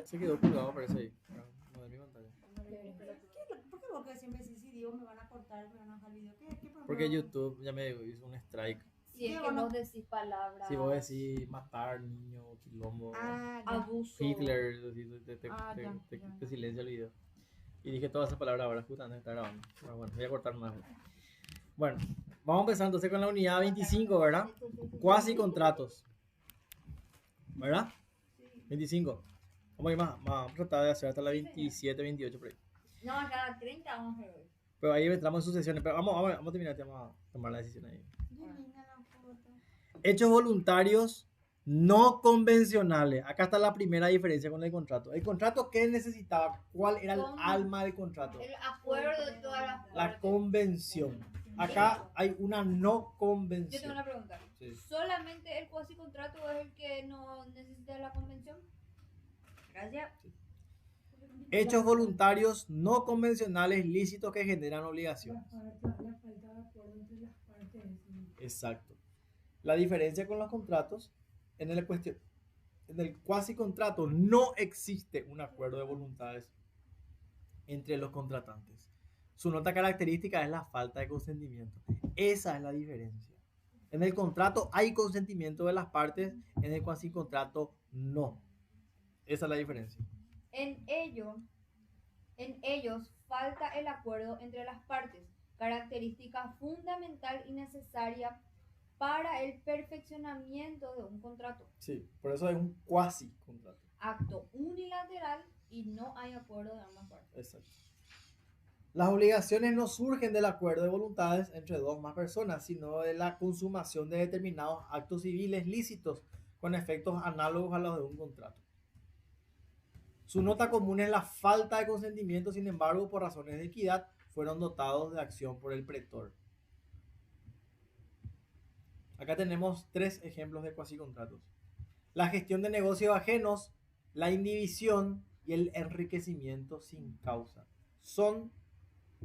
Se quedó colgado, parece ahí. No de mi pantalla. ¿Por qué vos que siempre decís, si digo, me van a cortar, me van a bajar el video? ¿Qué Porque problema? YouTube ya me hizo un strike. Si es que vos decís palabras. Si vos decís matar, niño, quilombo, Ah, ya. Abuso. Hitler, te Ya. silencia el video. Y dije todas esas palabras ahora, justamente está grabando. Pero bueno, voy a cortar más. Bueno, vamos a empezar entonces con la unidad 25, ¿verdad? Cuasi contratos. ¿Verdad? 25. Vamos a ir más. Vamos a tratar de hacer hasta la 27, 28 por ahí. No, acá 30 vamos a ver hoy. Pero ahí entramos en sucesiones. Pero vamos a terminar, vamos a tomar la decisión ahí. Hechos voluntarios no convencionales. Acá está la primera diferencia con el contrato. ¿El contrato qué necesitaba? ¿Cuál era el alma del contrato? El acuerdo de todas las partes. La convención. Acá hay una no Yo convención. tengo una pregunta. Sí. ¿Solamente el cuasi contrato es el que no necesita la convención? Gracias. Hechos voluntarios no convencionales lícitos que generan obligaciones. Exacto. La diferencia con los contratos, en el cuasi contrato no existe un acuerdo de voluntades entre los contratantes. Su nota característica es la falta de consentimiento. Esa es la diferencia. En el contrato hay consentimiento de las partes, en el cuasi contrato no. Esa es la diferencia. En ellos falta el acuerdo entre las partes, característica fundamental y necesaria para el perfeccionamiento de un contrato. Sí, por eso es un cuasi contrato. Acto unilateral y no hay acuerdo de ambas partes. Exacto. Las obligaciones no surgen del acuerdo de voluntades entre dos o más personas, sino de la consumación de determinados actos civiles lícitos con efectos análogos a los de un contrato. Su nota común es la falta de consentimiento, sin embargo, por razones de equidad, fueron dotados de acción por el pretor. Acá tenemos 3 ejemplos de cuasi contratos. La gestión de negocios ajenos, la indivisión y el enriquecimiento sin causa. Son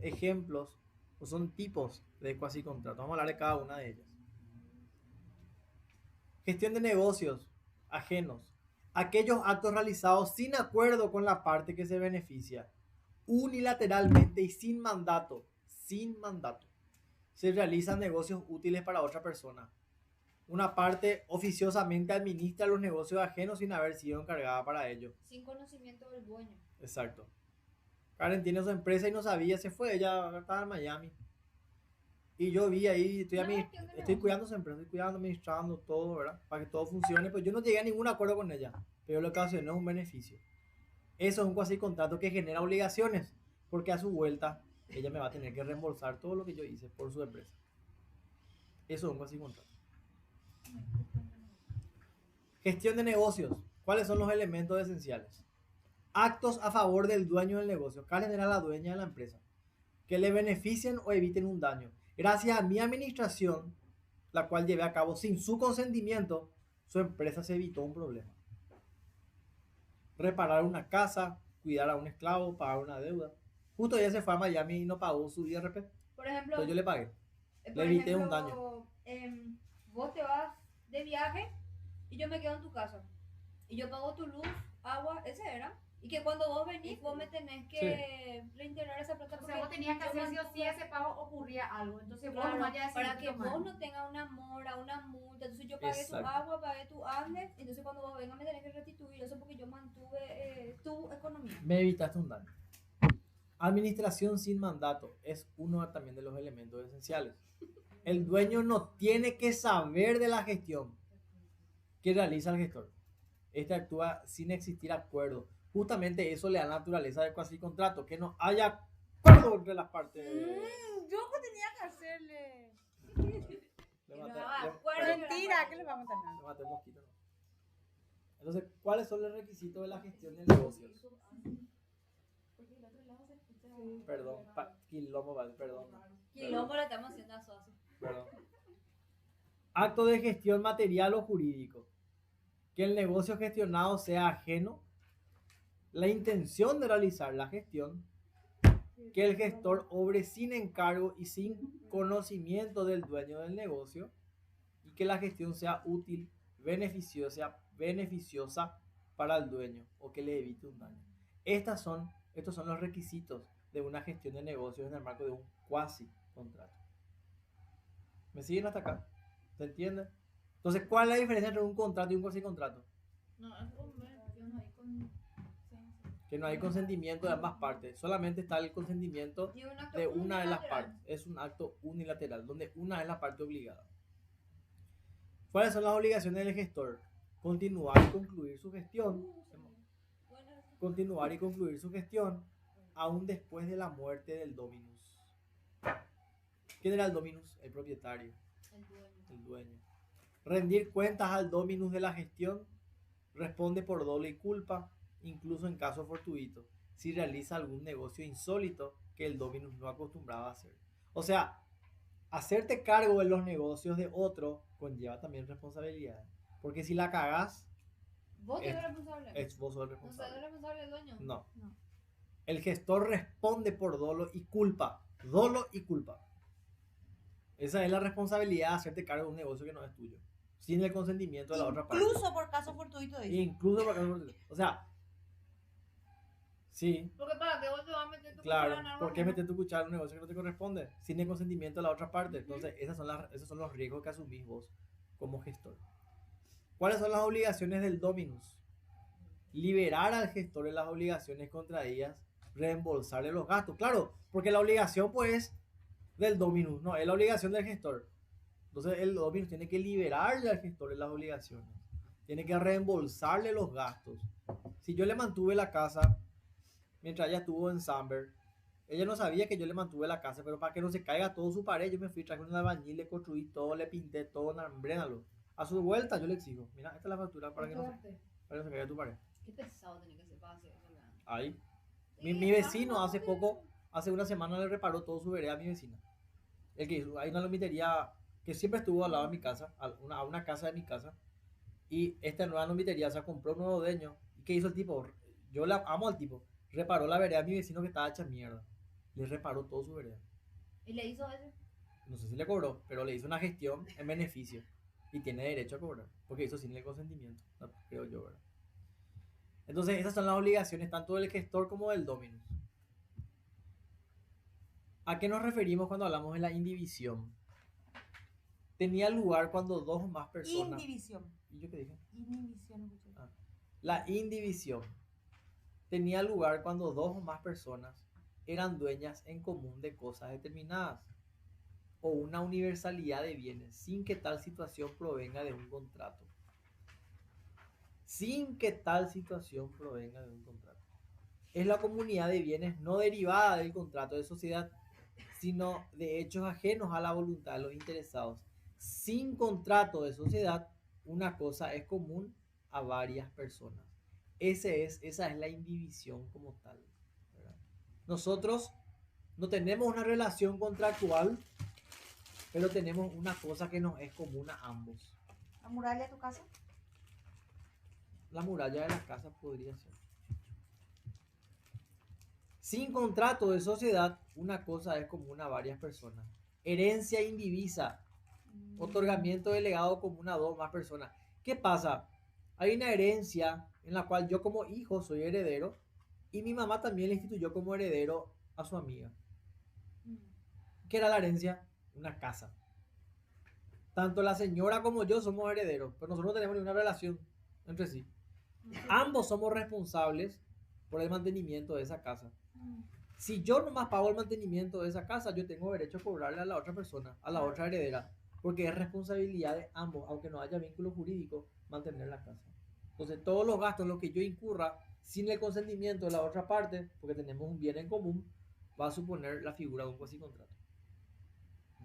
ejemplos o son tipos de cuasi contratos. Vamos a hablar de cada una de ellas. Gestión de negocios ajenos. Aquellos actos realizados sin acuerdo con la parte que se beneficia, unilateralmente y sin mandato, se realizan negocios útiles para otra persona. Una parte oficiosamente administra los negocios ajenos sin haber sido encargada para ello. Sin conocimiento del dueño. Exacto. Karen tiene su empresa y no sabía, se fue, ella estaba en Miami. Y yo vi ahí, estoy cuidando su empresa, estoy cuidando, administrando todo, ¿verdad? Para que todo funcione, pues yo no llegué a ningún acuerdo con ella, pero lo que ocasionó es un beneficio. Eso es un cuasi contrato que genera obligaciones, porque a su vuelta ella me va a tener que reembolsar todo lo que yo hice por su empresa. Eso es un cuasi contrato. Gestión de negocios. ¿Cuáles son los elementos esenciales? Actos a favor del dueño del negocio. ¿Cuál será la dueña de la empresa? Que le beneficien o eviten un daño. Gracias a mi administración, la cual llevé a cabo sin su consentimiento, su empresa se evitó un problema. Reparar una casa, cuidar a un esclavo, pagar una deuda. Justo ella se fue a Miami y no pagó su IRP. Por ejemplo, Entonces yo le pagué. por Le evité ejemplo, un daño. Vos te vas de viaje y yo me quedo en tu casa. Y yo pago tu luz, agua, ese era. Y que cuando vos venís, vos me tenés que reintegrar esa plata. O sea, vos tenías que hacer sí o sí ese pago, ocurría algo. Entonces vos Claro, no vayas a decir para que vos no tengas una mora, una multa. Entonces yo pagué Exacto. tu agua, pagué tu ANDE. Entonces cuando vos vengas me tenés que restituir eso porque yo mantuve tu economía. Me evitaste un daño. Administración sin mandato es uno también de los elementos esenciales. El dueño no tiene que saber de la gestión que realiza el gestor. Este actúa sin existir acuerdo. Justamente eso le da naturaleza de cuasi contrato, que no haya acuerdo entre las partes. Yo tenía que hacerle. Mentira, ¿qué le vamos a Le maté mosquito, ¿no? Entonces, ¿cuáles son los requisitos de la gestión de negocios? Perdón, quilombo, perdón. Quilombo le estamos haciendo a Suazo. Perdón. Acto de gestión material o jurídico. Que el negocio gestionado sea ajeno. La intención de realizar la gestión. Que el gestor obre sin encargo y sin conocimiento del dueño del negocio. Y que la gestión sea útil, beneficiosa para el dueño o que le evite un daño. Estos son los requisitos de una gestión de negocios en el marco de un cuasi contrato. ¿Me siguen hasta acá? ¿Se entiende? Entonces, ¿cuál es la diferencia entre un contrato y un cuasi contrato? No, es un yo no hay con... Que no hay consentimiento de ambas partes, solamente está el consentimiento Y un acto de una de las unilateral. partes. Es un acto unilateral, donde una es la parte obligada. ¿Cuáles son las obligaciones del gestor? Continuar y concluir su gestión. Continuar y concluir su gestión aún después de la muerte del dominus. ¿Quién era el dominus? El propietario, El dueño. el dueño. Rendir cuentas al dominus de la gestión. Responde por doble y culpa, incluso en caso fortuito, si realiza algún negocio insólito que el dominus no acostumbraba a hacer. O sea, hacerte cargo de los negocios de otro conlleva también responsabilidad. Porque si la cagás, ¿Vos sos el responsable? vos sos el ¿No sos responsable. el responsable del dueño? No. No. El gestor responde por dolo y culpa. Dolo y culpa. Esa es la responsabilidad de hacerte cargo de un negocio que no es tuyo. Sin el consentimiento de la otra parte. Incluso por caso fortuito dice. Incluso porque, o sea, sí, Porque para que vos te vas a meter tu claro. cuchara en algo ¿Por qué ajeno? meter tu cuchara en un negocio que no te corresponde? Sin el consentimiento de la otra parte. Entonces, esos son los riesgos que asumís vos como gestor. ¿Cuáles son las obligaciones del dominus? Liberar al gestor de las obligaciones contraídas, reembolsarle los gastos. Claro, porque la obligación pues del dominus, no, es la obligación del gestor. Entonces el dominus tiene que liberarle al gestor de las obligaciones. Tiene que reembolsarle los gastos. Si yo le mantuve la casa mientras ella estuvo en Samberg, ella no sabía que yo le mantuve la casa, pero para que no se caiga todo su pared, yo me fui, traje un albañil, le construí todo, le pinté todo, nambrénalo. A su vuelta yo le exijo, mira, esta es la factura para que no se caiga tu pared. Qué pesado tenía que ser para hacer eso, ¿verdad? Ahí. Sí, Mi vecino vamos, hace poco, hace una semana le reparó todo su vereda a mi vecina. El que hay una lomitería que siempre estuvo al lado de mi casa, a una casa de mi casa. Y esta nueva lomitería, o sea, compró un nuevo dueño. ¿Y qué hizo el tipo? Yo la amo al tipo. Reparó la vereda a mi vecino que estaba hecha mierda. Le reparó todo su vereda. ¿Y le hizo eso? No sé si le cobró, pero le hizo una gestión en beneficio. Y tiene derecho a cobrar. Porque hizo sin el consentimiento, no, creo yo, ¿verdad? Entonces, esas son las obligaciones tanto del gestor como del dominus. ¿A qué nos referimos cuando hablamos de la indivisión? Tenía lugar cuando dos o más personas... Indivisión. ¿Y yo qué dije? Inhibición. escuché. La indivisión tenía lugar cuando dos o más personas eran dueñas en común de cosas determinadas o una universalidad de bienes sin que tal situación provenga de un contrato. Sin que tal situación provenga de un contrato. Es la comunidad de bienes no derivada del contrato de sociedad, sino de hechos ajenos a la voluntad de los interesados. Sin contrato de sociedad, una cosa es común a varias personas. Esa es la indivisión como tal, ¿verdad? Nosotros no tenemos una relación contractual, pero tenemos una cosa que nos es común a ambos. ¿La muralla de tu casa? La muralla de las casas podría ser. Sin contrato de sociedad, una cosa es común a varias personas. Herencia indivisa, otorgamiento delegado común a dos o más personas. ¿Qué pasa? Hay una herencia en la cual yo como hijo soy heredero y mi mamá también le instituyó como heredero a su amiga. ¿Qué era la herencia? Una casa. Tanto la señora como yo somos herederos, pero nosotros no tenemos ninguna relación entre sí. Ambos somos responsables por el mantenimiento de esa casa. Si yo nomás pago el mantenimiento de esa casa, yo tengo derecho a cobrarle a la otra persona, a la otra heredera, porque es responsabilidad de ambos, aunque no haya vínculo jurídico, mantener la casa. Entonces, todos los gastos, los que yo incurra sin el consentimiento de la otra parte, porque tenemos un bien en común, va a suponer la figura de un cuasicontrato.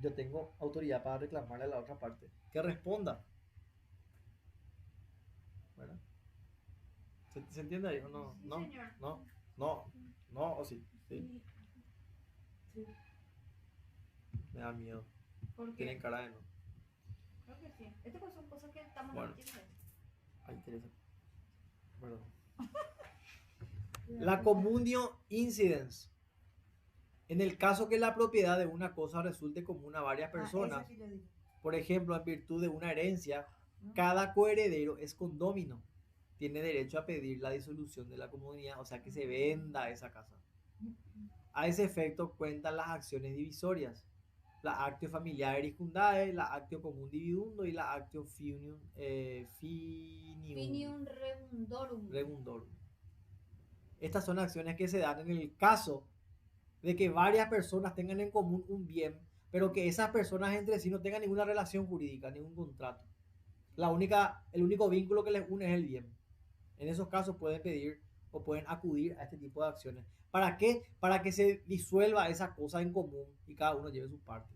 Yo tengo autoridad para reclamarle a la otra parte que responda. ¿Verdad? ¿Se entiende ahí o no? Sí, No, señor. no, o sí. Sí. Sí. Me da miedo. ¿Por Tienen qué? cara de no. Creo que sí. Estas son cosas que estamos Bueno. repitiendo. Ahí Teresa. Perdón. La communio incidens. En el caso que la propiedad de una cosa resulte común a varias personas, Esa que yo dije. por ejemplo, en virtud de una herencia, cada coheredero es condómino. tiene derecho a pedir la disolución de la comunidad, o sea, que se venda esa casa. A ese efecto cuentan las acciones divisorias, la actio familiaris cundae, la actio común dividundo y la actio Finium rebundorum. regundorum. Estas son acciones que se dan en el caso de que varias personas tengan en común un bien, pero que esas personas entre sí no tengan ninguna relación jurídica, ningún contrato. El único vínculo que les une es el bien. En esos casos pueden pedir o pueden acudir a este tipo de acciones. ¿Para qué? Para que se disuelva esa cosa en común y cada uno lleve su parte.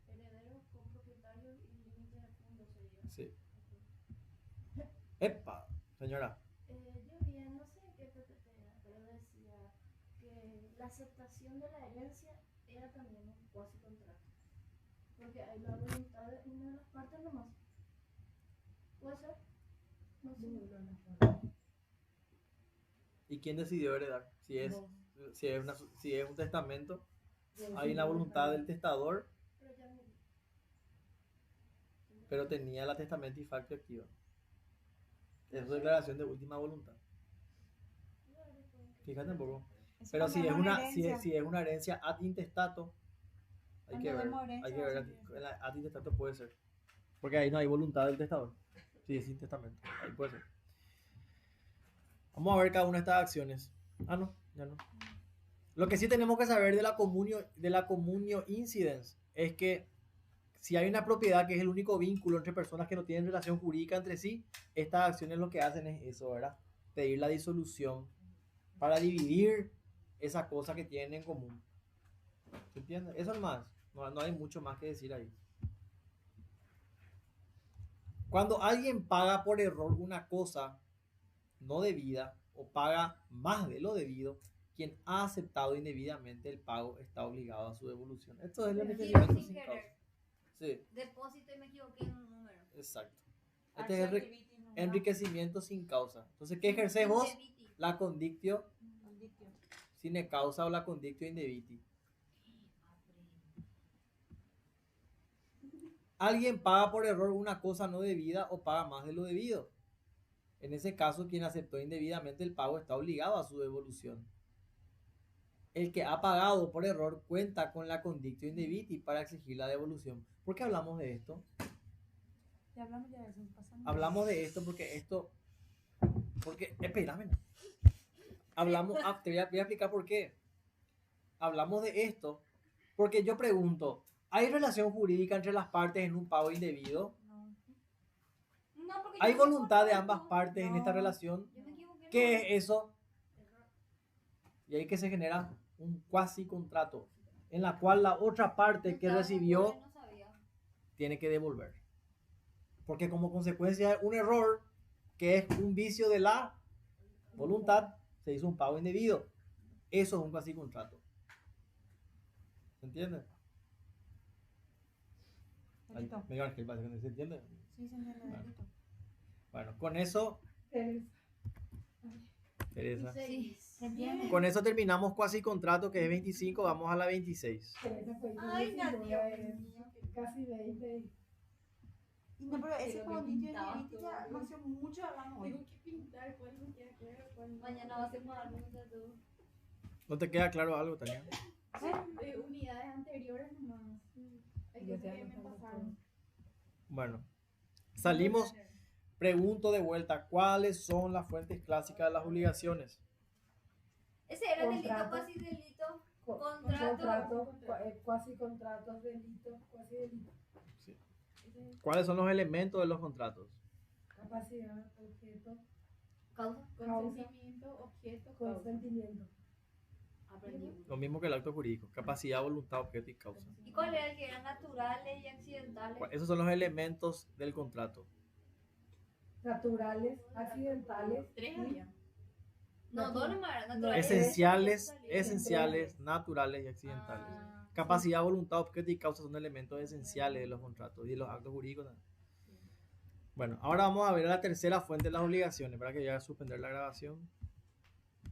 Herederos, copropietarios y límites de fondo sería. Sí. Epa, señora. Yo vi, no sé en qué PPT era, pero decía que la aceptación de la herencia era también un cuasi contrato. Porque hay la voluntad de una de las partes nomás. ¿Puede ser? No sé. ¿Y quién decidió heredar? Si es un testamento, hay una voluntad del testador, Pero ya murió. pero tenía la testamento y facto activa. Es declaración de última voluntad. Fíjate un poco. Pero si es una herencia ad intestato, hay que ver. Hay que ver. Ad intestato puede ser. Porque ahí no hay voluntad del testador. Sí, es sin testamento. Ahí puede ser. Vamos a ver cada una de estas acciones. Ah, no, ya no. Lo que sí tenemos que saber de la comunio incidens es que si hay una propiedad que es el único vínculo entre personas que no tienen relación jurídica entre sí, estas acciones lo que hacen es eso, ¿verdad? Pedir la disolución para dividir esa cosa que tienen en común. ¿Se entiende? Eso es más. No hay mucho más que decir ahí. Cuando alguien paga por error una cosa no debida o paga más de lo debido, quien ha aceptado indebidamente el pago está obligado a su devolución. Esto es el enriquecimiento Sin sin causa. querer. Sí, Depósito y me equivoqué en un número. exacto. Este es el enriquecimiento sin causa. Entonces, ¿qué ejerces vos? Indebiti. La condictio sine causa o la condictio indebiti. Alguien paga por error una cosa no debida o paga más de lo debido. En ese caso, quien aceptó indebidamente el pago está obligado a su devolución. El que ha pagado por error cuenta con la condictio indebiti para exigir la devolución. ¿Por qué hablamos de esto? Ya hablamos de eso. Pasamos. Hablamos de esto porque espérame. Te voy a explicar por qué. Hablamos de esto porque yo pregunto, ¿hay relación jurídica entre las partes en un pago indebido? No, porque ¿Hay yo me voluntad de equivoqué, ambas no. partes en esta relación? Yo me equivoqué. ¿Qué es eso? Y ahí que se genera un cuasi contrato en la cual la otra parte que recibió No sabía. tiene que devolver. Porque como consecuencia de un error, que es un vicio de la voluntad, se hizo un pago indebido. Eso es un cuasi contrato. ¿Se entiende? Ahí, Delito. Miguel Ángel, parece que no se entiende. Sí, se entiende, Bueno. delito. Bueno, con eso, Teresa. Sí. ¿Se entiende? Con eso terminamos cuasi contrato, que es 25, vamos a la 26. Ay, no, Dios mío. Casi 20. Y no, pero ese Pero como que niño pintaba ya no hace mucho hablamos hoy. Tengo que pintar cuál me queda claro, cuál no. Mañana va a ser más de todo. ¿No te queda claro algo, Tania? Unidades anteriores nomás. Hay que ver qué me pasaron. Bueno, salimos. Pregunto de vuelta, ¿cuáles son las fuentes clásicas de las obligaciones? Ese era delito, Contrato. cuasi delito. Contrato, cuasi contratos, delito, cuasi delito. Sí. ¿Cuáles son los elementos de los contratos? Capacidad, objeto, Causa. consentimiento, objeto, consentimiento. Aprendimos. Lo mismo que el acto jurídico, capacidad, voluntad, objeto y causa. ¿Y cuál era el que eran naturales y accidentales? Esos son los elementos del contrato. Naturales, accidentales. Tres había. No, dos nomás eran naturales. Esenciales, naturales y accidentales. Ah, Capacidad, voluntad, objeto y causa son elementos esenciales de los contratos y de los actos jurídicos también. Bueno, ahora vamos a ver la tercera fuente de las obligaciones para que ya a suspender la grabación.